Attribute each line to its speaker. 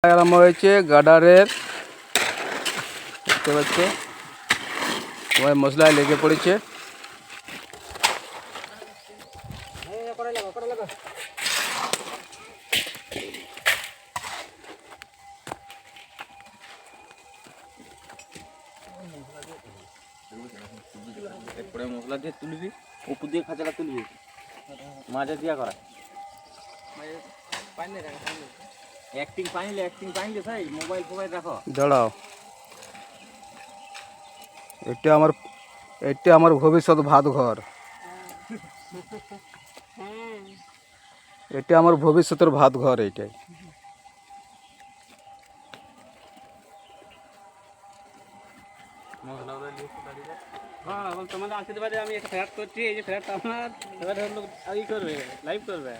Speaker 1: আরম্ভ হয়েছে গার্ডারের, দেখতে পাচ্ছ সবাই মশলায় লেগে পড়েছে।
Speaker 2: এরপরে মশলা দিয়ে তুলবি, উপর দিয়ে খাঁচাটা তুলবি, মাঝে দিয়া করা অ্যাক্টিং পাইলে তাই মোবাইল রাখো।
Speaker 1: দাঁড়াও, এটা আমার ভবিষ্যৎ ভাত ঘর, এটা আমার ভবিষ্যতের ভাত ঘর এইটাই।
Speaker 2: হ্যাঁ তোমাদের আশীর্বাদে আমি একটা ফ্ল্যাট করছি, এই যে ফ্ল্যাটটা আমার এবার লোক ই করবে, লাইভ করবে।